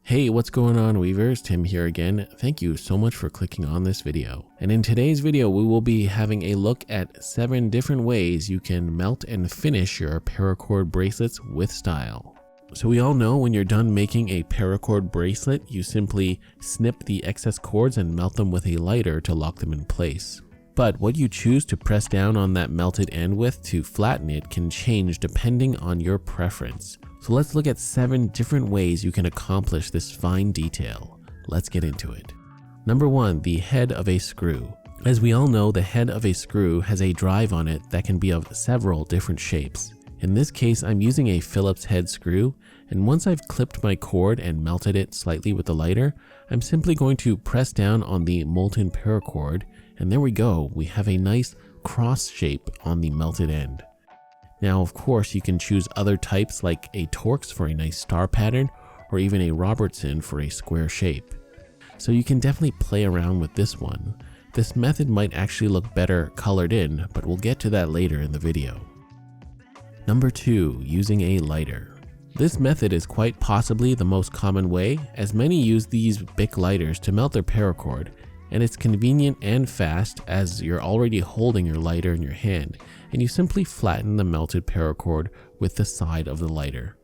Hey, what's going on, weavers? Tim here again. Thank you so much for clicking on this video. And in today's video, we will be having a look at 7 different ways you can melt and finish your paracord bracelets with style. So we all know when you're done making a paracord bracelet, you simply snip the excess cords and melt them with a lighter to lock them in place. But what you choose to press down on that melted end with to flatten it can change depending on your preference. So let's look at 7 different ways you can accomplish this fine detail. Let's get into it. Number 1, the head of a screw. As we all know, the head of a screw has a drive on it that can be of several different shapes. In this case, I'm using a Phillips head screw, and once I've clipped my cord and melted it slightly with the lighter, I'm simply going to press down on the molten paracord, and there we go, we have a nice cross shape on the melted end. Now, of course, you can choose other types like a Torx for a nice star pattern, or even a Robertson for a square shape. So you can definitely play around with this one. This method might actually look better colored in, but we'll get to that later in the video. Number 2, using a lighter. This method is quite possibly the most common way, as many use these Bic lighters to melt their paracord, and it's convenient and fast as you're already holding your lighter in your hand, and you simply flatten the melted paracord with the side of the lighter.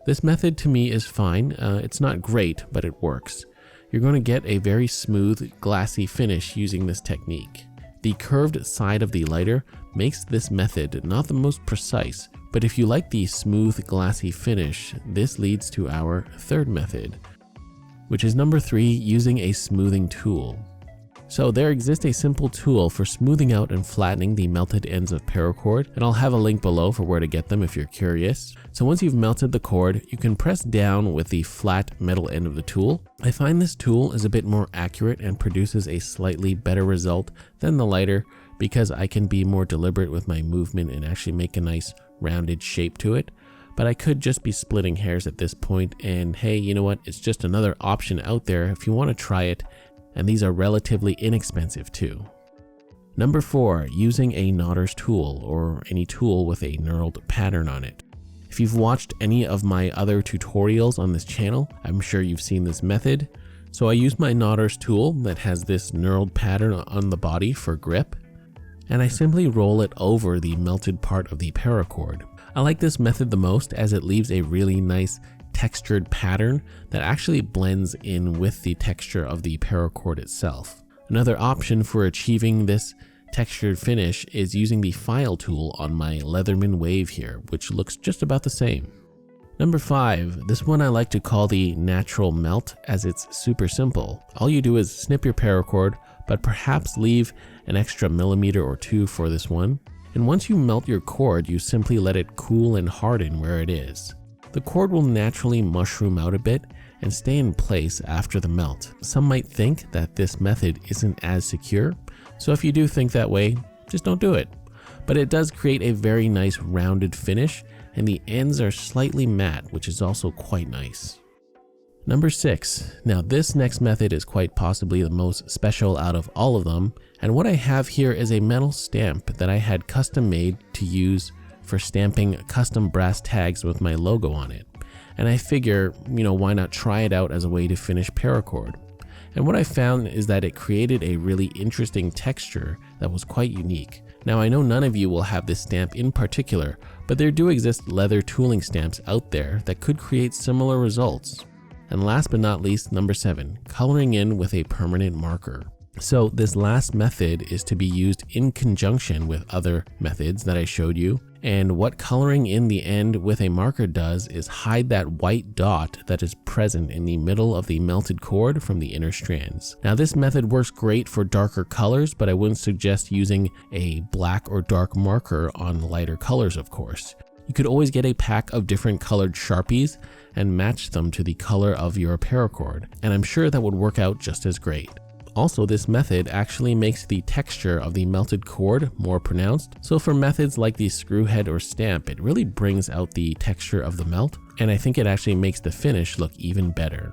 This method to me is fine. It's not great, but it works. You're going to get a very smooth, glassy finish using this technique. The curved side of the lighter makes this method not the most precise, but if you like the smooth, glassy finish, this leads to our 3rd method, which is number 3, using a smoothing tool. So there exists a simple tool for smoothing out and flattening the melted ends of paracord, and I'll have a link below for where to get them if you're curious. So once you've melted the cord, you can press down with the flat metal end of the tool. I find this tool is a bit more accurate and produces a slightly better result than the lighter because I can be more deliberate with my movement and actually make a nice rounded shape to it. But I could just be splitting hairs at this point, and hey, you know what? It's just another option out there if you want to try it, and these are relatively inexpensive too. Number 4, using a KNOTTE'S tool or any tool with a knurled pattern on it. If you've watched any of my other tutorials on this channel, I'm sure you've seen this method. So I use my KNOTTE'S tool that has this knurled pattern on the body for grip, and I simply roll it over the melted part of the paracord. I like this method the most as it leaves a really nice textured pattern that actually blends in with the texture of the paracord itself. Another option for achieving this textured finish is using the file tool on my Leatherman Wave here, which looks just about the same. Number 5, this one I like to call the natural melt as it's super simple. All you do is snip your paracord, but perhaps leave an extra millimeter or 2 for this one. And once you melt your cord, you simply let it cool and harden where it is. The cord will naturally mushroom out a bit and stay in place after the melt. Some might think that this method isn't as secure, so if you do think that way, just don't do it. But it does create a very nice rounded finish, and the ends are slightly matte, which is also quite nice. Number 6. Now this next method is quite possibly the most special out of all of them, and what I have here is a metal stamp that I had custom made to use for stamping custom brass tags with my logo on it. And I figure, why not try it out as a way to finish paracord? And what I found is that it created a really interesting texture that was quite unique. Now I know none of you will have this stamp in particular, but there do exist leather tooling stamps out there that could create similar results. And last but not least, number 7, coloring in with a permanent marker. So this last method is to be used in conjunction with other methods that I showed you. And what coloring in the end with a marker does is hide that white dot that is present in the middle of the melted cord from the inner strands. Now this method works great for darker colors, but I wouldn't suggest using a black or dark marker on lighter colors, of course. You could always get a pack of different colored Sharpies and match them to the color of your paracord, and I'm sure that would work out just as great. Also, this method actually makes the texture of the melted cord more pronounced, so for methods like the screw head or stamp, it really brings out the texture of the melt, and I think it actually makes the finish look even better.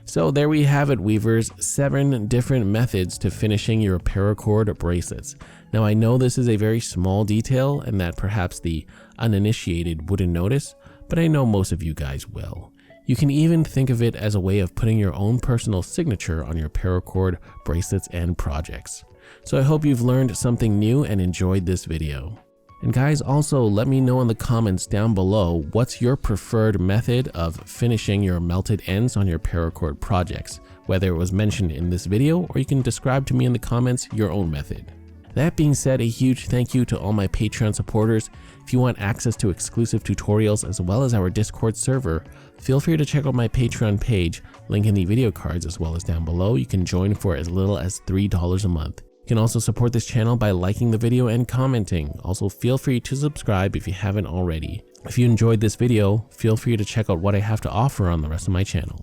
So there we have it, weavers, 7 different methods to finishing your paracord bracelets. Now I know this is a very small detail and that perhaps the uninitiated wouldn't notice, but I know most of you guys will. You can even think of it as a way of putting your own personal signature on your paracord bracelets and projects. So I hope you've learned something new and enjoyed this video. And guys, also let me know in the comments down below what's your preferred method of finishing your melted ends on your paracord projects, whether it was mentioned in this video or you can describe to me in the comments your own method. That being said, a huge thank you to all my Patreon supporters. If you want access to exclusive tutorials as well as our Discord server, feel free to check out my Patreon page, link in the video cards as well as down below. You can join for as little as $3 a month. You can also support this channel by liking the video and commenting. Also, feel free to subscribe if you haven't already. If you enjoyed this video, feel free to check out what I have to offer on the rest of my channel.